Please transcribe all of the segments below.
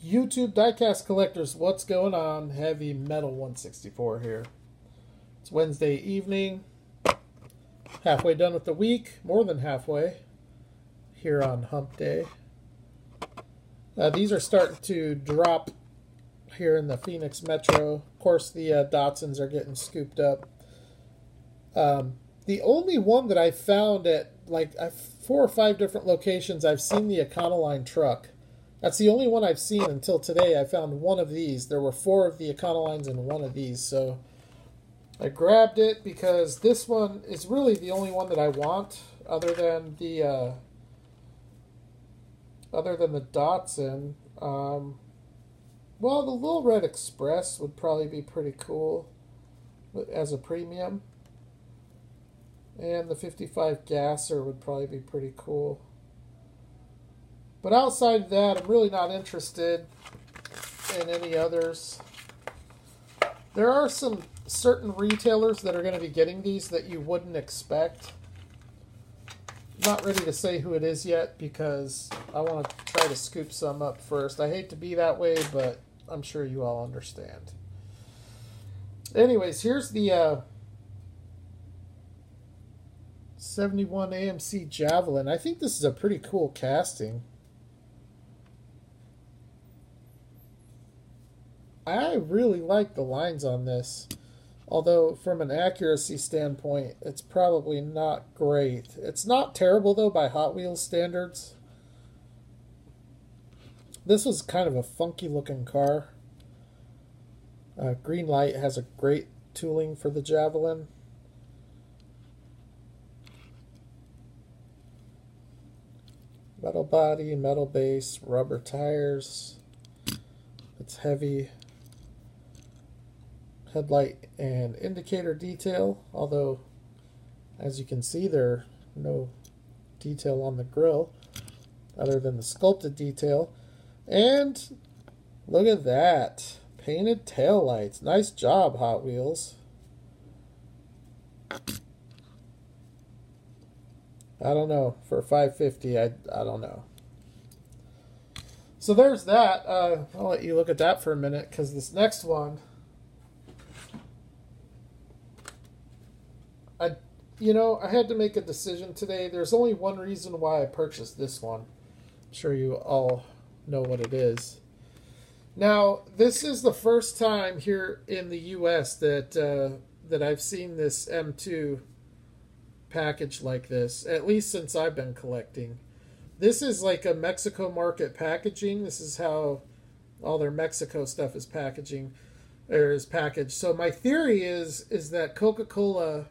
YouTube diecast collectors, what's going on? Heavy Metal 164 here. It's Wednesday evening, halfway done with the week, more than halfway, here on Hump Day. These are starting to drop here in the Phoenix Metro. Of course, the Datsuns are getting scooped up. The only one that I found at like 4 or 5 different locations, I've seen the Econoline truck. That's the only one I've seen until today. I found one of these. There were 4 of the Econolines and 1 of these. So I grabbed it because this one is really the only one that I want, other than the Datsun. Well, the Little Red Express would probably be pretty cool as a premium. And the 55 Gasser would probably be pretty cool. But outside of that, I'm really not interested in any others. There are some certain retailers that are going to be getting these that you wouldn't expect. Not ready to say who it is yet because I want to try to scoop some up first. I hate to be that way, but I'm sure you all understand. Anyways, here's the 71 AMC Javelin. I think this is a pretty cool casting. I really like the lines on this, although from an accuracy standpoint, it's probably not great. It's not terrible, though, by Hot Wheels standards. This was kind of a funky-looking car. Greenlight has a great tooling for the Javelin. Metal body, metal base, rubber tires. It's heavy. Headlight and indicator detail, although as you can see there's no detail on the grille other than the sculpted detail. And look at that, painted tail lights. Nice job, Hot Wheels. I don't know, for $550 I don't know. So there's that. I'll let you look at that for a minute because this next one, I had to make a decision today. There's only one reason why I purchased this one. I'm sure you all know what it is. Now, this is the first time here in the U.S. that I've seen this M2 package like this, at least since I've been collecting. This is like a Mexico market packaging. This is how all their Mexico stuff is packaging, or is packaged. So my theory is that Coca-Cola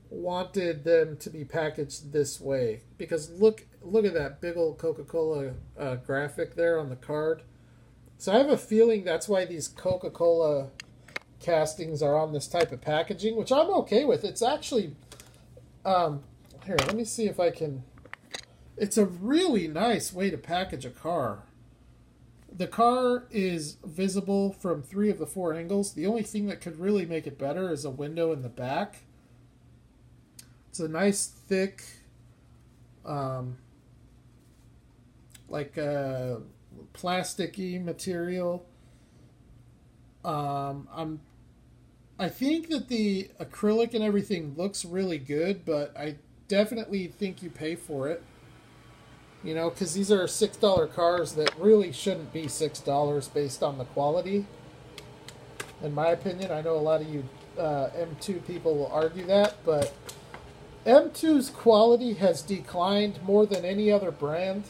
wanted them to be packaged this way, because look at that big old Coca-Cola graphic there on the card. So I have a feeling that's why these Coca-Cola castings are on this type of packaging, which I'm okay with. It's actually here, let me see if I can. It's a really nice way to package a car. The car is visible from 3 of the 4 angles. The only thing that could really make it better is a window in the back. It's a nice thick, like a plasticky material. I think that the acrylic and everything looks really good, but I definitely think you pay for it. You know, because these are $6 cars that really shouldn't be $6 based on the quality. In my opinion, I know a lot of you M2 people will argue that, but M2's quality has declined more than any other brand.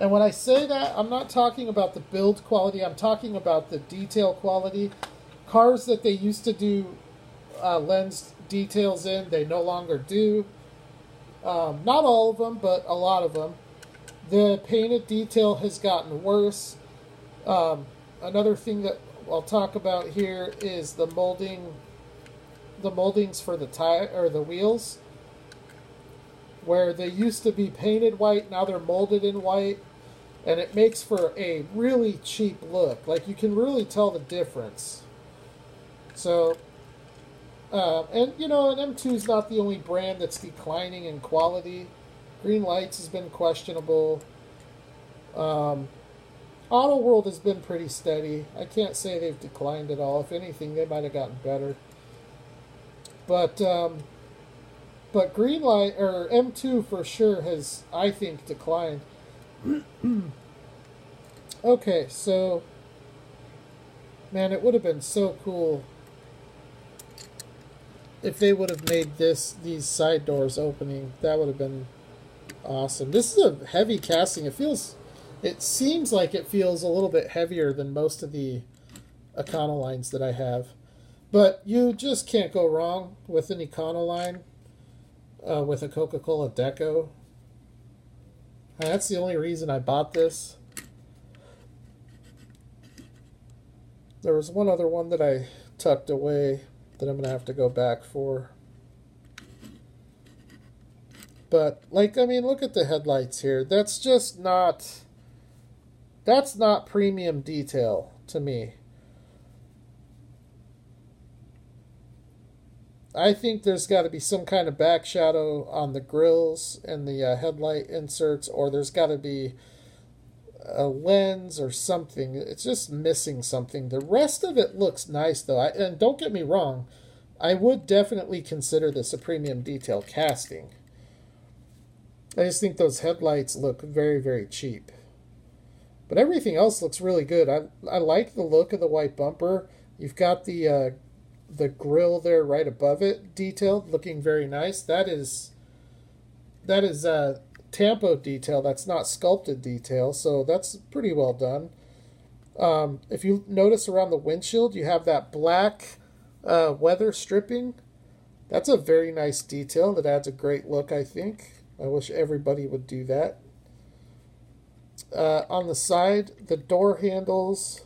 And when I say that, I'm not talking about the build quality. I'm talking about the detail quality. Cars that they used to do lens details in, they no longer do. Not all of them, but a lot of them. The painted detail has gotten worse. Another thing that I'll talk about here is the moldings for the tire or the wheels, where they used to be painted white, now they're molded in white, and it makes for a really cheap look. Like, you can really tell the difference. So, and an M2 is not the only brand that's declining in quality. Green Lights has been questionable. Auto World has been pretty steady. I can't say they've declined at all. If anything, they might have gotten better. But Greenlight or M2 for sure has, I think, declined. Okay, so man, it would have been so cool if they would have made these side doors opening. That would have been awesome. This is a heavy casting. It seems like it feels a little bit heavier than most of the Econolines that I have. But you just can't go wrong with an Econoline with a Coca-Cola Deco. That's the only reason I bought this. There was one other one that I tucked away that I'm going to have to go back for. But, like, I mean, look at the headlights here. That's not premium detail to me. I think there's got to be some kind of back shadow on the grills and the headlight inserts, or there's got to be a lens or something. It's just missing something. The rest of it looks nice, though. And don't get me wrong, I would definitely consider this a premium detail casting. I just think those headlights look very, very cheap. But everything else looks really good. I like the look of the white bumper. You've got the grill there right above it, detailed, looking very nice. That is tampo detail. That's not sculpted detail, so that's pretty well done. If you notice around the windshield, you have that black weather stripping. That's a very nice detail that adds a great look, I think. I wish everybody would do that. On the side, the door handles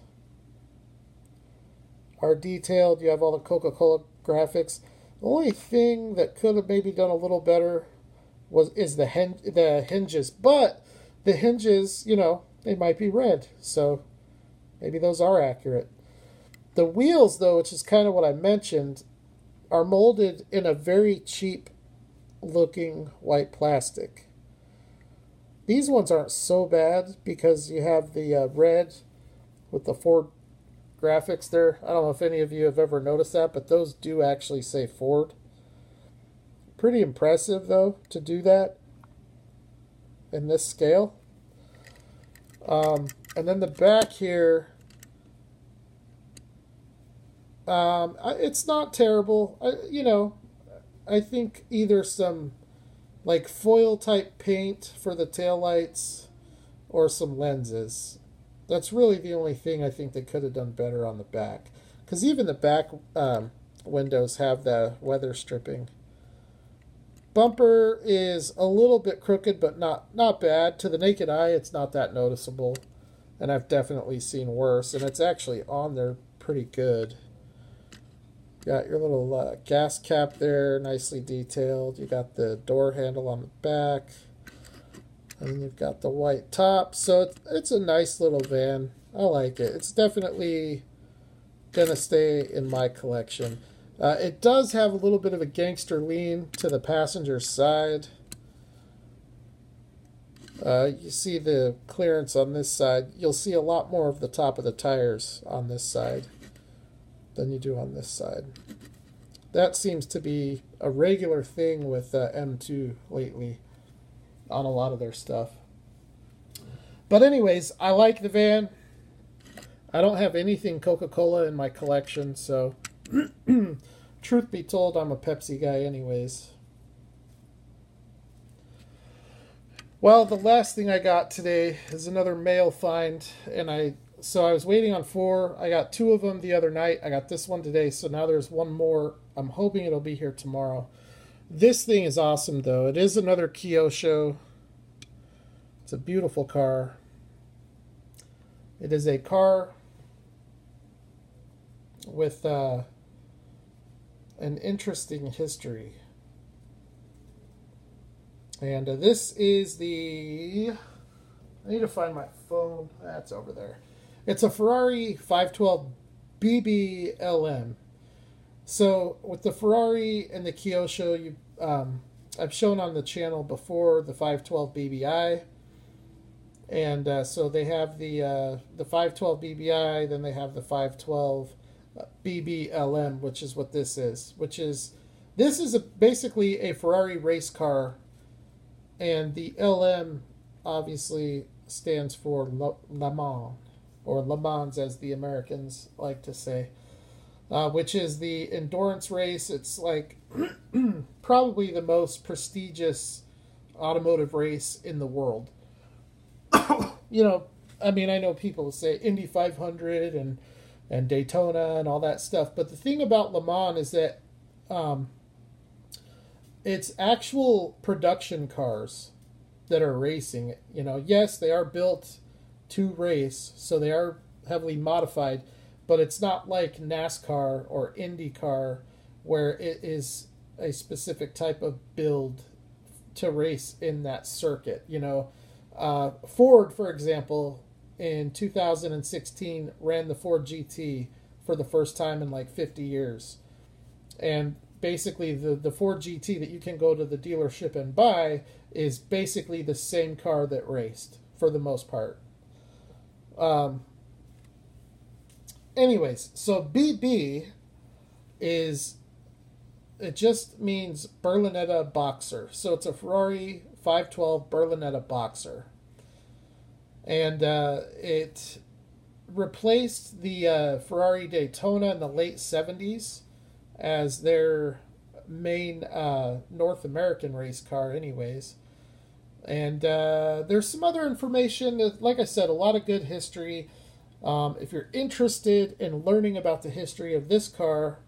are detailed. You have all the Coca-Cola graphics. The only thing that could have maybe done a little better is the hinges. But the hinges, you know, they might be red. So maybe those are accurate. The wheels, though, which is kind of what I mentioned, are molded in a very cheap looking white plastic. These ones aren't so bad because you have the red with the Ford graphics there. I don't know if any of you have ever noticed that, but those do actually say Ford. Pretty impressive, though, to do that in this scale. And then the back here, it's not terrible. I think either some like foil type paint for the taillights or some lenses. That's really the only thing I think they could have done better on the back. Because even the back windows have the weather stripping. Bumper is a little bit crooked, but not bad. To the naked eye, it's not that noticeable. And I've definitely seen worse. And it's actually on there pretty good. Got your little gas cap there, nicely detailed. You got the door handle on the back. And you've got the white top. So it's a nice little van. I like it. It's definitely going to stay in my collection. It does have a little bit of a gangster lean to the passenger side. You see the clearance on this side. You'll see a lot more of the top of the tires on this side than you do on this side. That seems to be a regular thing with M2 lately on a lot of their stuff. But anyways, I like the van. I don't have anything Coca-Cola in my collection, so truth be told, I'm a Pepsi guy anyways. Well, the last thing I got today is another mail find, and so I was waiting on 4. I got 2 of them the other night. I got this one today, so now there's one more. I'm hoping it'll be here tomorrow. This thing is awesome, though. It is another Kyosho. It's a beautiful car. It is a car with an interesting history. And this is the... I need to find my phone. That's over there. It's a Ferrari 512 BBLM. So with the Ferrari and the Kyosho, I've shown on the channel before the 512 BBI. And so they have the 512 BBI, then they have the 512 BBLM, which is what this is. This is basically a Ferrari race car, and the LM obviously stands for Le Mans, or Le Mans as the Americans like to say, which is the endurance race. It's like probably the most prestigious automotive race in the world. You know, I mean, I know people say Indy 500 and Daytona and all that stuff, but the thing about Le Mans is that it's actual production cars that are racing. You know, yes, they are built to race, so they are heavily modified, but it's not like NASCAR or IndyCar where it is a specific type of build to race in that circuit. You know, Ford, for example, in 2016 ran the Ford GT for the first time in like 50 years. And basically the Ford GT that you can go to the dealership and buy is basically the same car that raced for the most part. Anyways, so BB it just means Berlinetta Boxer. So it's a Ferrari 512 Berlinetta Boxer. And it replaced the Ferrari Daytona in the late 70s as their main North American race car anyways. And there's some other information. Like I said, a lot of good history. If you're interested in learning about the history of this car,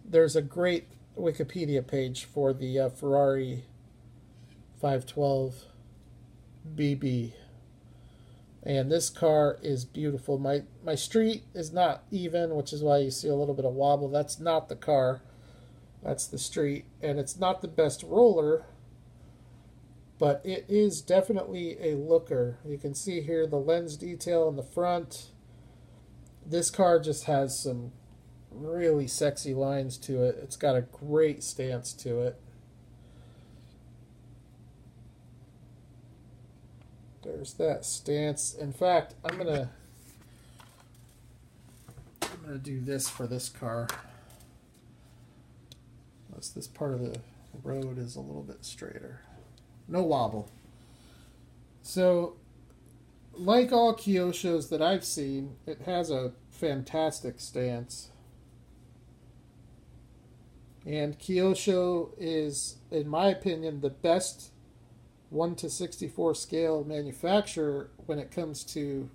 there's a great Wikipedia page for the Ferrari 512 BB. And this car is beautiful. My street is not even, which is why you see a little bit of wobble. That's not the car. That's the street. And it's not the best roller, but it is definitely a looker. You can see here the lens detail in the front. This car just has some really sexy lines to it. It's got a great stance to it. There's that stance. In fact, I'm gonna do this for this car. This part of the road is a little bit straighter. No wobble. So, like all Kyoshos that I've seen, it has a fantastic stance. And Kyosho is, in my opinion, the best 1:64 scale manufacturer when it comes to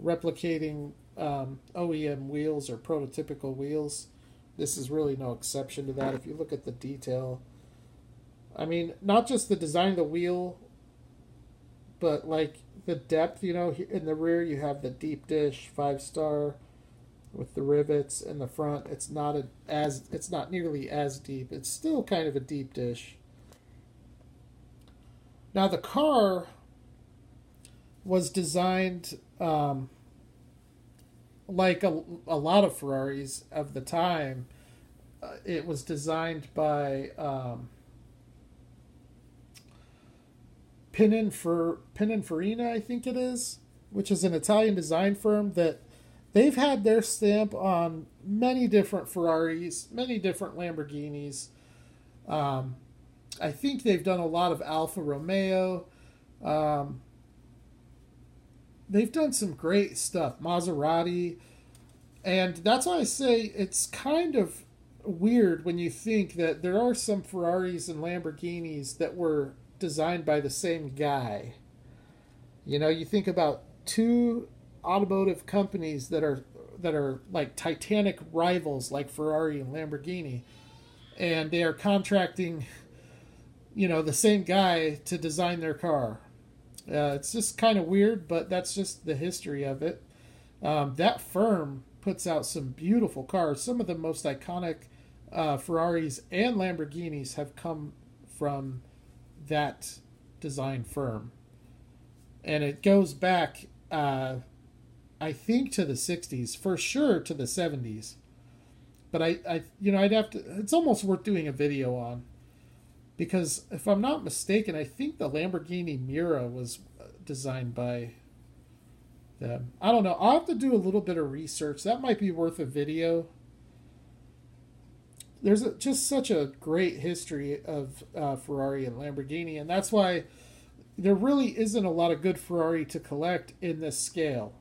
replicating OEM wheels or prototypical wheels. This is really no exception to that. If you look at the detail, I mean, not just the design of the wheel, but like the depth. You know, in the rear you have the deep dish 5-star with the rivets. In the front, it's not nearly as deep. It's still kind of a deep dish. Now the car was designed like a lot of Ferraris of the time. It was designed by Pininfarina, I think it is, which is an Italian design firm that they've had their stamp on many different Ferraris, many different Lamborghinis. I think they've done a lot of Alfa Romeo. They've done some great stuff, Maserati. And that's why I say it's kind of weird when you think that there are some Ferraris and Lamborghinis that were designed by the same guy. You know, you think about two automotive companies that are like titanic rivals like Ferrari and Lamborghini, and they are contracting, you know, the same guy to design their car. It's just kind of weird, but that's just the history of it. That firm puts out some beautiful cars. Some of the most iconic Ferraris and Lamborghinis have come from that design firm. And it goes back, I think, to the 60s, for sure to the 70s. But I'd have to, it's almost worth doing a video on. Because if I'm not mistaken, I think the Lamborghini Miura was designed by them. I don't know. I'll have to do a little bit of research. That might be worth a video. There's just such a great history of Ferrari and Lamborghini, and that's why there really isn't a lot of good Ferrari to collect in this scale.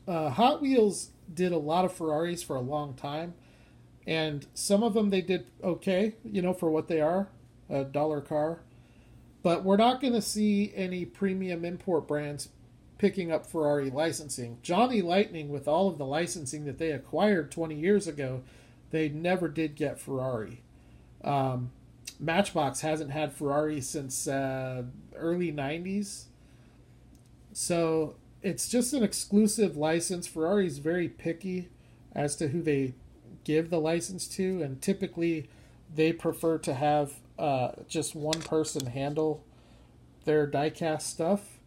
Hot Wheels did a lot of Ferraris for a long time, and some of them they did okay, you know, for what they are, a dollar car. But we're not going to see any premium import brands picking up Ferrari licensing. Johnny Lightning, with all of the licensing that they acquired 20 years ago, they never did get Ferrari. Matchbox hasn't had Ferrari since early 90s. So it's just an exclusive license. Ferrari's very picky as to who they give the license to, and typically they prefer to have just one person handle their diecast stuff.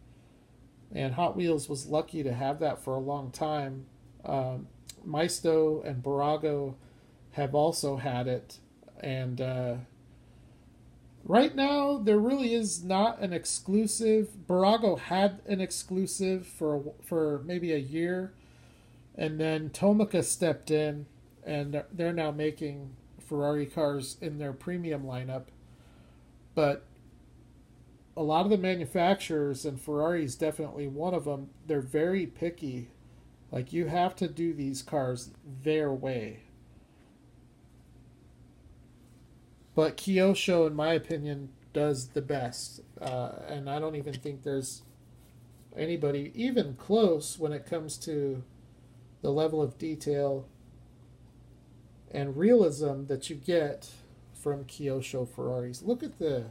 And Hot Wheels was lucky to have that for a long time. Maisto and Barago have also had it, and right now there really is not an exclusive. Barago had an exclusive for maybe a year, and then Tomica stepped in, and they're now making Ferrari cars in their premium lineup. But a lot of the manufacturers, and Ferrari is definitely one of them, they're very picky. Like, you have to do these cars their way. But Kyosho, in my opinion, does the best. And I don't even think there's anybody even close when it comes to the level of detail and realism that you get from Kyosho Ferraris. Look at the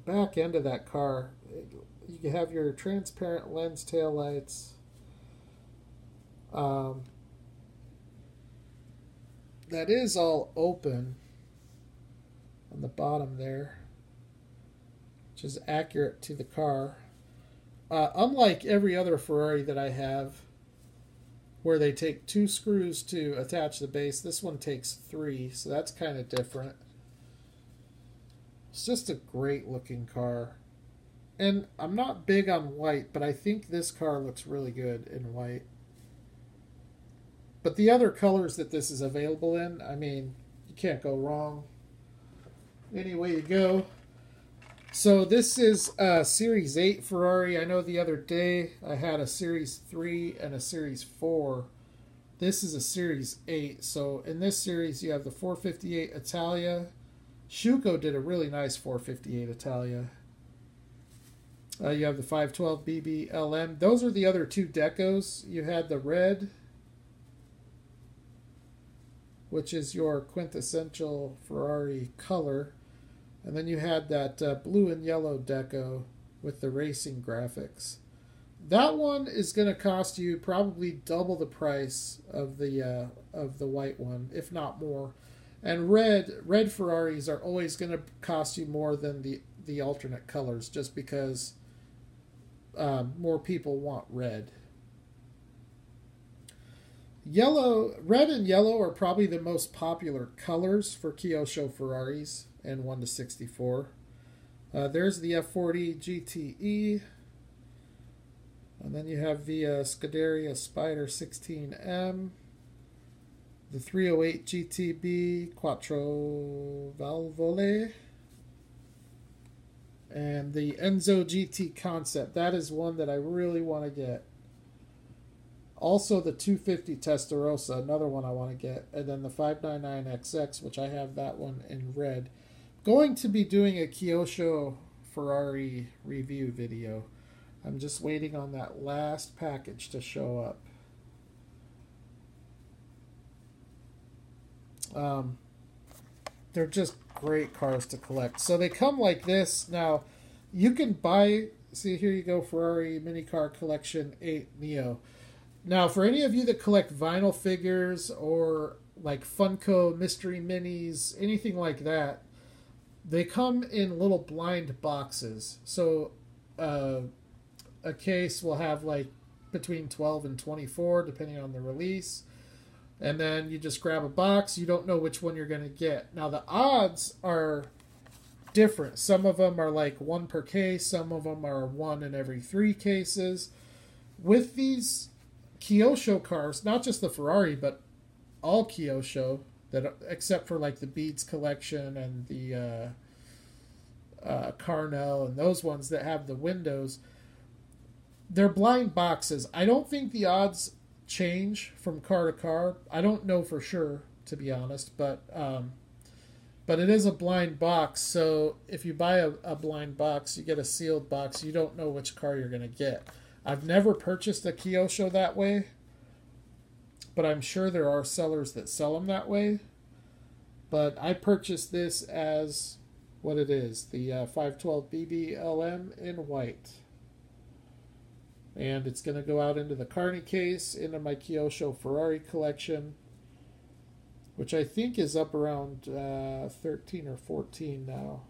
back end of that car. You have your transparent lens taillights. That is all open on the bottom there, which is accurate to the car. Unlike every other Ferrari that I have, where they take 2 screws to attach the base, this one takes 3, so that's kind of different. It's just a great looking car. And I'm not big on white, but I think this car looks really good in white. But the other colors that this is available in, I mean, you can't go wrong. Any way you go. So this is a Series 8 Ferrari. I know the other day I had a Series 3 and a Series 4. This is a Series 8. So in this series you have the 458 Italia. Schuco did a really nice 458 Italia. You have the 512 BB LM. Those are the other 2 decos. You had the red, which is your quintessential Ferrari color. And then you had that blue and yellow deco with the racing graphics. That one is going to cost you probably double the price of the white one, if not more. And red Ferraris are always going to cost you more than the alternate colors, just because more people want red. Red and yellow are probably the most popular colors for Kyosho Ferraris and 1/64. There's the F40 GTE. And then you have the Scuderia Spider 16M. The 308 GTB Quattro Valvole. And the Enzo GT Concept. That is one that I really want to get. Also the 250 Testarossa, another one I want to get. And then the 599XX, which I have that one in red. Going to be doing a Kyosho Ferrari review video. I'm just waiting on that last package to show up. They're just great cars to collect. So they come like this. Now, you can buy, see here you go, Ferrari Mini Car Collection 8 Neo. Now, for any of you that collect vinyl figures or like Funko Mystery Minis, anything like that, they come in little blind boxes. So a case will have like between 12 and 24, depending on the release. And then you just grab a box. You don't know which one you're going to get. Now, the odds are different. Some of them are like 1 per case. Some of them are 1 in every 3 cases. With these Kyosho cars, not just the Ferrari, but all Kyosho, that except for like the Beats collection and the Carnell and those ones that have the windows, they're blind boxes. I don't think the odds change from car to car. I don't know for sure, to be honest, but it is a blind box. So if you buy a blind box, you get a sealed box. You don't know which car you're going to get. I've never purchased a Kyosho that way, but I'm sure there are sellers that sell them that way. But I purchased this as what it is, the 512 BBLM in white. And it's going to go out into the Carney case, into my Kyosho Ferrari collection, which I think is up around 13 or 14 now.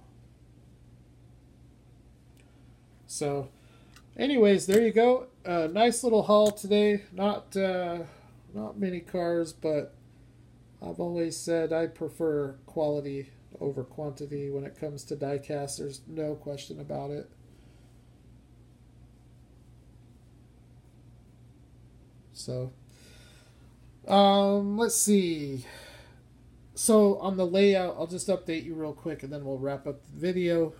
So, anyways, there you go. Nice little haul today. Not many cars, but I've always said I prefer quality over quantity when it comes to diecast. There's no question about it. So, let's see. So on the layout, I'll just update you real quick and then we'll wrap up the video.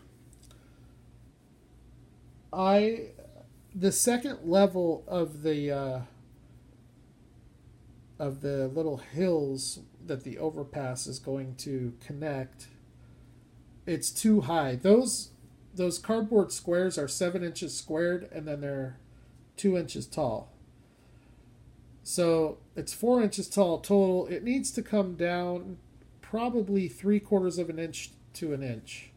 The second level of the little hills that the overpass is going to connect, it's too high. Those cardboard squares are 7 inches squared, and then they're 2 inches tall. So it's 4 inches tall total. It needs to come down probably 3/4 of an inch to an inch.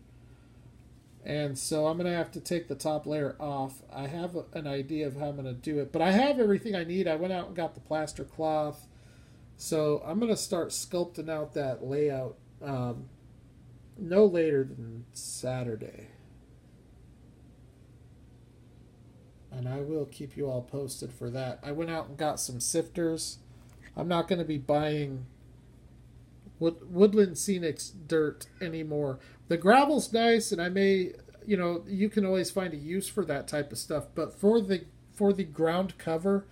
And so I'm going to have to take the top layer off. I have an idea of how I'm going to do it, but I have everything I need. I went out and got the plaster cloth. So I'm going to start sculpting out that layout no later than Saturday. And I will keep you all posted for that. I went out and got some sifters. I'm not going to be buying Woodland Scenics dirt anymore. The gravel's nice, and I may, you can always find a use for that type of stuff. But for the ground cover,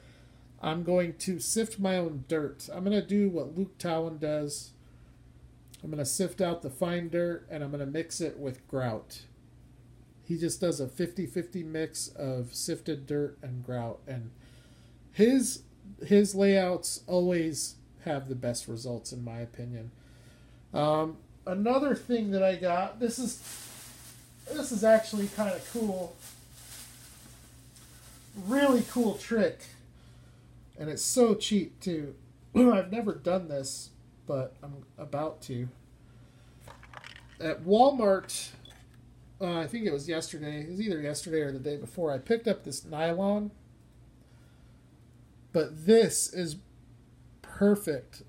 I'm going to sift my own dirt. I'm going to do what Luke Towan does. I'm going to sift out the fine dirt, and I'm going to mix it with grout. He just does a 50-50 mix of sifted dirt and grout, and his layouts always have the best results in my opinion. Another thing that I got, this is actually kind of cool, really cool trick, and it's so cheap too. I've never done this, but I'm about to. At Walmart, I think it was yesterday. It was either yesterday or the day before. I picked up this nylon. But this is perfect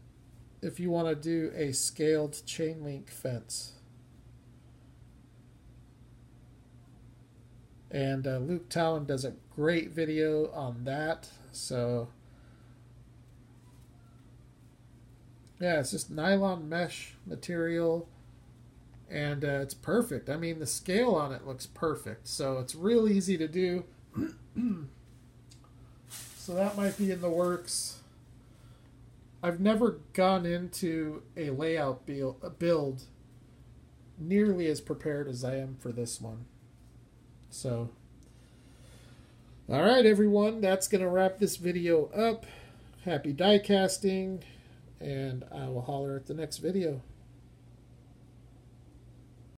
if you want to do a scaled chain link fence. And Luke Towan does a great video on that. So, yeah, it's just nylon mesh material. And it's perfect. I mean, the scale on it looks perfect. So it's real easy to do. So that might be in the works. I've never gone into a layout build nearly as prepared as I am for this one. So, all right, everyone. That's going to wrap this video up. Happy die casting. And I will holler at the next video.